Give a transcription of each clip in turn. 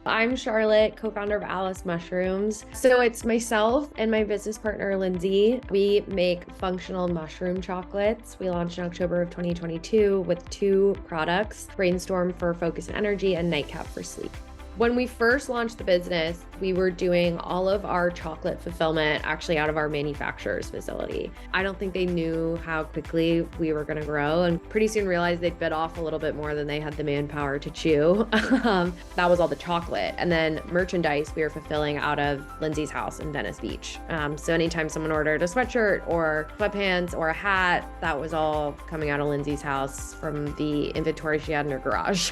I'm Charlotte, co-founder of Alice Mushrooms. So it's myself and my business partner, Lindsay. We make functional mushroom chocolates. We launched in October of 2022 with 2 products, Brainstorm for focus and energy and Nightcap for sleep. When we first launched the business, we were doing all of our chocolate fulfillment actually out of our manufacturer's facility. I don't think they knew how quickly we were going to grow, and pretty soon realized they'd bit off a little bit more than they had the manpower to chew. That was all the chocolate. And then merchandise we were fulfilling out of Lindsay's house in Venice Beach. So anytime someone ordered a sweatshirt or sweatpants or a hat, that was all coming out of Lindsay's house from the inventory she had in her garage.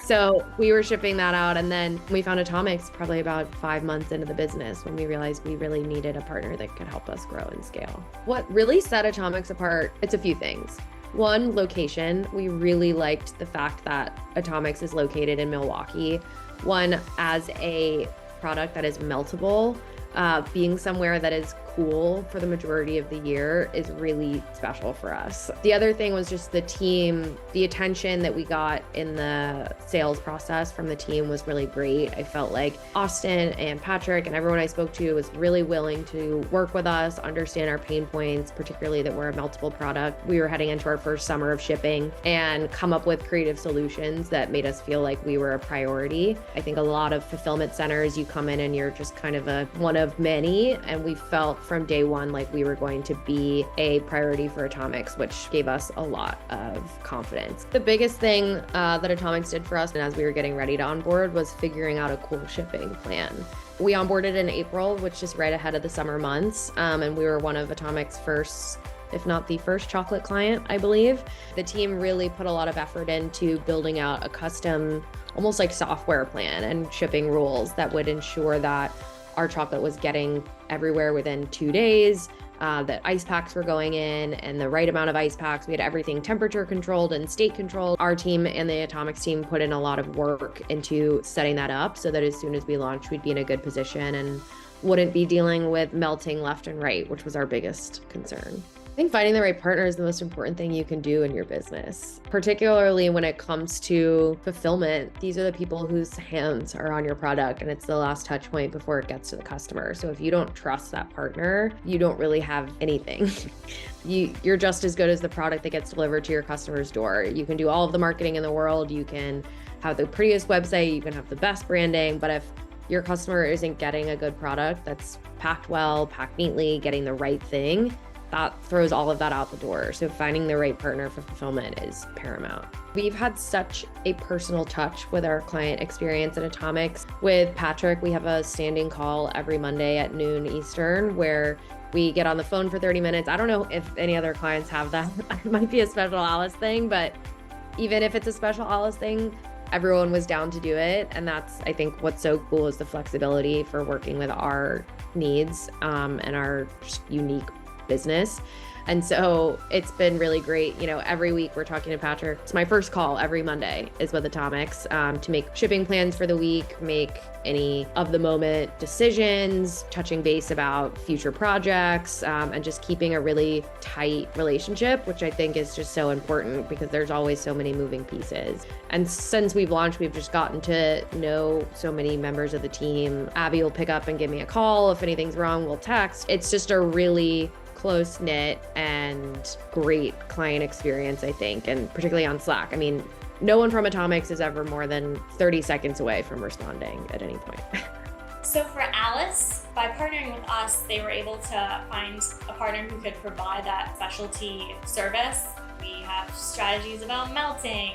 So we were shipping that out. And then we found Atomix probably about 5 months into the business when we realized we really needed a partner that could help us grow and scale. What really set Atomix apart, it's a few things. One, location. We really liked the fact that Atomix is located in Milwaukee. One, as a product that is meltable, being somewhere that is cool for the majority of the year is really special for us. The other thing was just the team. The attention that we got in the sales process from the team was really great. I felt like Austin and Patrick and everyone I spoke to was really willing to work with us, understand our pain points, particularly that we're a meltable product. We were heading into our first summer of shipping and come up with creative solutions that made us feel like we were a priority. I think a lot of fulfillment centers, you come in and you're just kind of one of many, and we felt from day one like we were going to be a priority for Atomix, which gave us a lot of confidence. The biggest thing that Atomix did for us, and as we were getting ready to onboard, was figuring out a cool shipping plan. We onboarded in April, which is right ahead of the summer months, and we were one of Atomix's first, if not the first, chocolate client, I believe. The team really put a lot of effort into building out a custom, almost like software plan and shipping rules that would ensure that our chocolate was getting everywhere within 2 days, that ice packs were going in and the right amount of ice packs. We had everything temperature controlled and state controlled. Our team and the Atomix team put in a lot of work into setting that up so that as soon as we launched, we'd be in a good position and wouldn't be dealing with melting left and right, which was our biggest concern. I think finding the right partner is the most important thing you can do in your business, particularly when it comes to fulfillment. These are the people whose hands are on your product and it's the last touch point before it gets to the customer. So if you don't trust that partner, you don't really have anything. You're just as good as the product that gets delivered to your customer's door. You can do all of the marketing in the world. You can have the prettiest website. You can have the best branding. But if your customer isn't getting a good product that's packed well, packed neatly, getting the right thing, that throws all of that out the door. So finding the right partner for fulfillment is paramount. We've had such a personal touch with our client experience at Atomix. With Patrick, we have a standing call every Monday at noon Eastern where we get on the phone for 30 minutes. I don't know if any other clients have that. It might be a special Alice thing, but even if it's a special Alice thing, everyone was down to do it. And that's, I think, what's so cool is the flexibility for working with our needs and our unique business. And so it's been really great. You know, every week we're talking to Patrick. It's my first call every Monday is with Atomix to make shipping plans for the week, make any of the moment decisions, touching base about future projects, and just keeping a really tight relationship, which I think is just so important because there's always so many moving pieces. And since we've launched, we've just gotten to know so many members of the team. Abby will pick up and give me a call. If anything's wrong, we'll text. It's just a really close-knit and great client experience, I think, and particularly on Slack. I mean, no one from Atomix is ever more than 30 seconds away from responding at any point. So for Alice, by partnering with us, they were able to find a partner who could provide that specialty service. We have strategies about melting.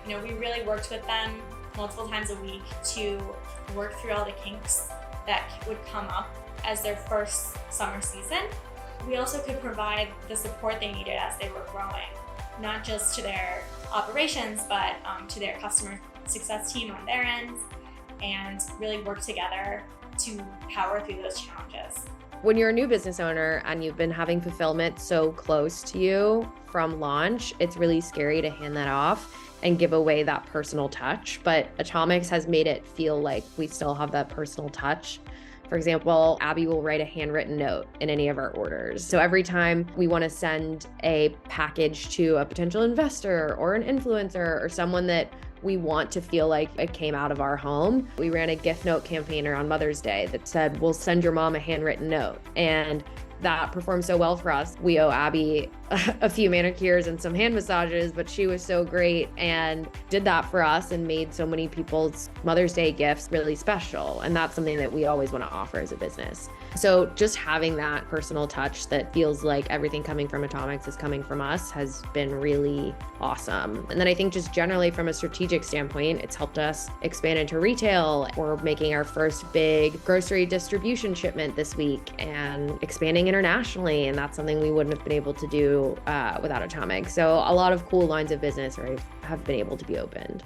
You know, we really worked with them multiple times a week to work through all the kinks that would come up as their first summer season. We also could provide the support they needed as they were growing, not just to their operations, but to their customer success team on their end, and really work together to power through those challenges. When you're a new business owner and you've been having fulfillment so close to you from launch, it's really scary to hand that off and give away that personal touch. But Atomix has made it feel like we still have that personal touch. For example, Abby will write a handwritten note in any of our orders. So every time we want to send a package to a potential investor or an influencer or someone that we want to feel like it came out of our home. We ran a gift note campaign around Mother's Day that said, we'll send your mom a handwritten note. And that performed so well for us. We owe Abby a few manicures and some hand massages, but she was so great and did that for us and made so many people's Mother's Day gifts really special. And that's something that we always want to offer as a business. So just having that personal touch that feels like everything coming from Atomix is coming from us has been really awesome. And then I think just generally from a strategic standpoint, it's helped us expand into retail. We're making our first big grocery distribution shipment this week and expanding internationally. And that's something we wouldn't have been able to do without Atomix. So a lot of cool lines of business have been able to be opened.